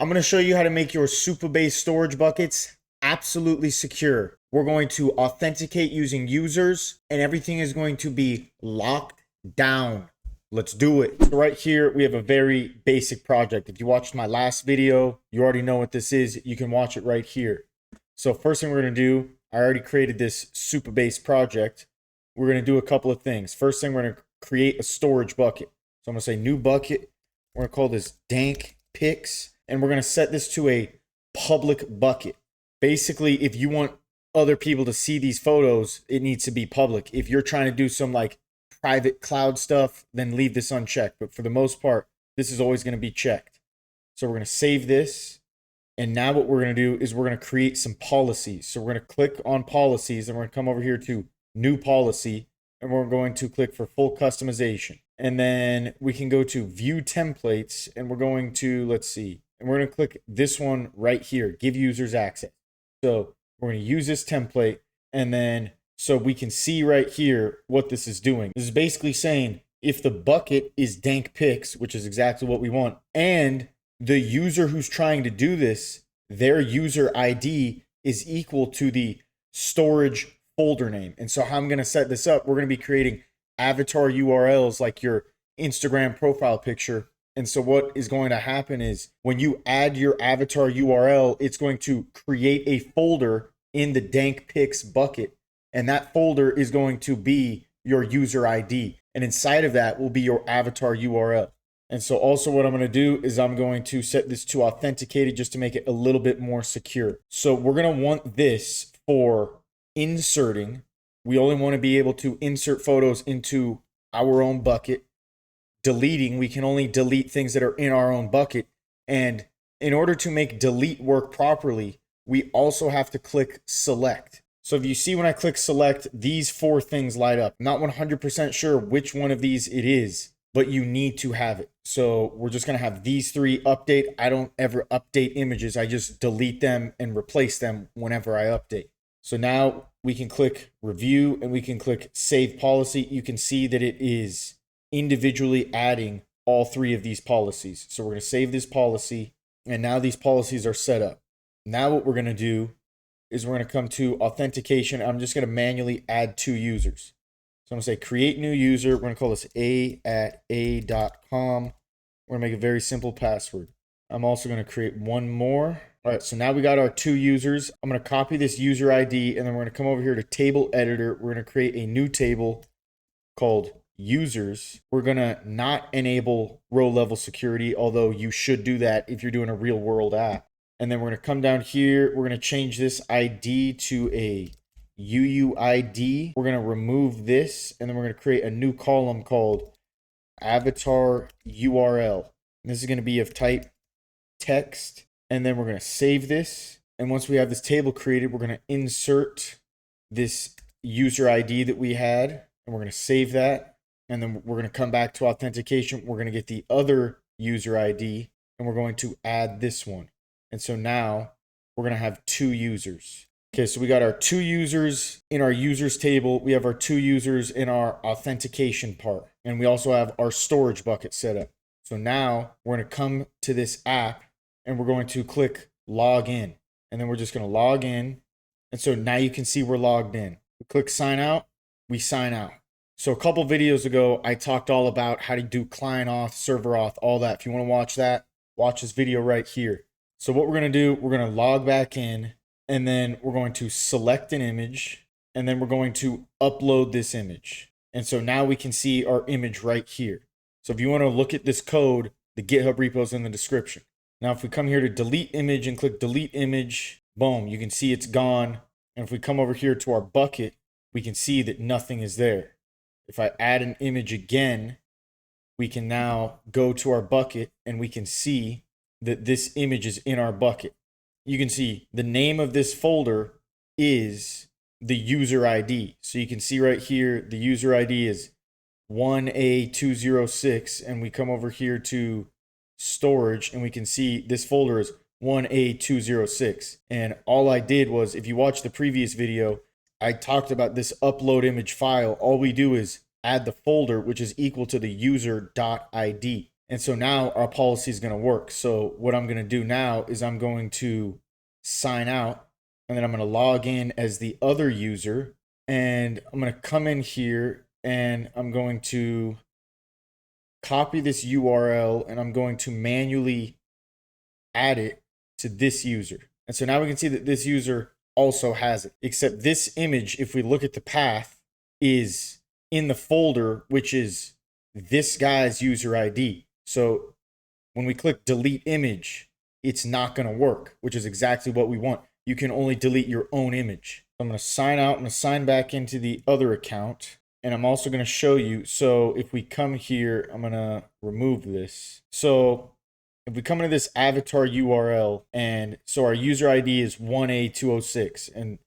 I'm going to show you how to make your Supabase storage buckets absolutely secure. We're going to authenticate using users, and everything is going to be locked down. Let's do it. So right here, we have a very basic project. If you watched my last video, you already know what this is. You can watch it right here. So first thing we're going to do, I already created this Supabase project. We're going to do a couple of things. First thing, we're going to create a storage bucket. So I'm going to say new bucket. We're going to call this dank pics, and we're going to set this to a public bucket. Basically, if you want other people to see these photos, it needs to be public. If you're trying to do some like private cloud stuff, then leave this unchecked. But for the most part, this is always going to be checked. So we're going to save this. And now what we're going to do is we're going to create some policies. So we're going to click on policies, and we're going to come over here to new policy, and we're going to click for full customization. And then we can go to view templates, and we're going to, let's see, and we're going to click this one right here, give users access. So we're going to use this template, and then so we can see right here what this is doing. This is basically saying if the bucket is dank pics, which is exactly what we want, and the user who's trying to do this, their user ID is equal to the storage folder name. And so how I'm going to set this up, we're going to be creating avatar URLs like your Instagram profile picture. And so what is going to happen is when you add your avatar URL, it's going to create a folder in the dank pics bucket. And that folder is going to be your user ID. And inside of that will be your avatar URL. And so also what I'm going to do is I'm going to set this to authenticated just to make it a little bit more secure. So we're going to want this for inserting. We only want to be able to insert photos into our own bucket. Deleting, we can only delete things that are in our own bucket. And in order to make delete work properly, we also have to click select. So if you see when I click select, these four things light up. I'm not 100% sure which one of these it is, but you need to have it. So we're just going to have these three update. I don't ever update images. I just delete them and replace them whenever I update. So now we can click review and we can click save policy. You can see that it is individually adding all three of these policies. So we're going to save this policy, and now these policies are set up. Now what we're going to do is we're going to come to authentication. I'm just going to manually add two users. So I'm going to say create new user. We're going to call this a@a.com. We're going to make a very simple password. I'm also going to create one more. All right, so now we got our two users. I'm going to copy this user ID, and then we're going to come over here to table editor. We're going to create a new table called users. We're going to not enable row level security, although you should do that if you're doing a real world app. And then we're going to come down here. We're going to change this ID to a UUID. We're going to remove this, and then we're going to create a new column called avatar URL. And this is going to be of type text. And then we're going to save this. And once we have this table created, we're going to insert this user ID that we had, and we're going to save that. And then we're going to come back to authentication. We're going to get the other user ID, and we're going to add this one. And so now we're going to have two users. Okay, so we got our two users in our users table. We have our two users in our authentication part. And we also have our storage bucket set up. So now we're going to come to this app, and we're going to click log in. And then we're just going to log in. And so now you can see we're logged in. We click sign out, we sign out. So a couple videos ago, I talked all about how to do client auth, server auth, all that. If you want to watch that, watch this video right here. So what we're going to do, we're going to log back in, and then we're going to select an image, and then we're going to upload this image. And so now we can see our image right here. So if you want to look at this code, the GitHub repo is in the description. Now, if we come here to delete image and click delete image, boom, you can see it's gone. And if we come over here to our bucket, we can see that nothing is there. If I add an image again, we can now go to our bucket, and we can see that this image is in our bucket. You can see the name of this folder is the user ID. So you can see right here, the user ID is 1A206, and we come over here to storage, and we can see this folder is 1A206. And all I did was, if you watch the previous video, I talked about this upload image file. All we do is add the folder, which is equal to the user.id. And so now our policy is going to work. So what I'm going to do now is I'm going to sign out, and then I'm going to log in as the other user, and I'm going to come in here and I'm going to copy this URL and I'm going to manually add it to this user. And so now we can see that this user also has it, except this image, if we look at the path, is in the folder, which is this guy's user ID. So when we click delete image, it's not going to work, which is exactly what we want. You can only delete your own image. I'm going to sign out. I'm going to sign back into the other account. And I'm also going to show you. So if we come here, I'm going to remove this. So if we come into this avatar URL, and so our user ID is 1A206. And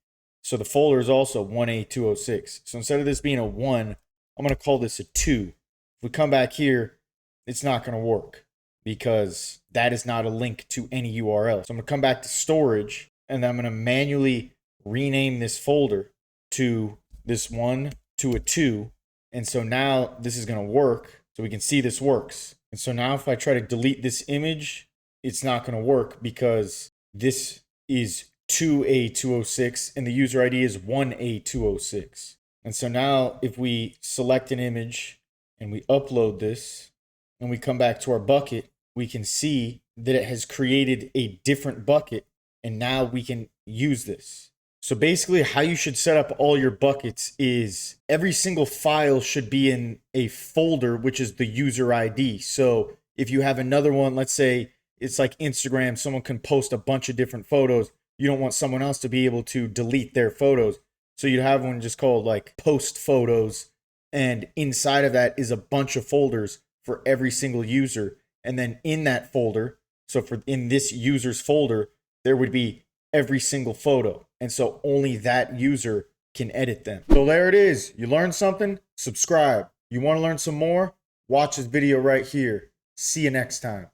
so the folder is also 1A206. So instead of this being a 1, I'm going to call this a 2. If we come back here, it's not going to work because that is not a link to any URL. So I'm going to come back to storage, and then I'm going to manually rename this folder to this 1 to a 2. And so now this is going to work. So we can see this works. And so now if I try to delete this image, it's not going to work because this is 2A206 and the user ID is 1A206. And so now if we select an image and we upload this and we come back to our bucket, we can see that it has created a different bucket, and now we can use this. So basically how you should set up all your buckets is every single file should be in a folder, which is the user ID. So if you have another one, let's say it's like Instagram, someone can post a bunch of different photos. You don't want someone else to be able to delete their photos. So you'd have one just called like post photos. And inside of that is a bunch of folders for every single user. And then in that folder, so in this user's folder, there would be every single photo. And so only that user can edit them. So there it is. You learned something? Subscribe. You want to learn some more? Watch this video right here. See you next time.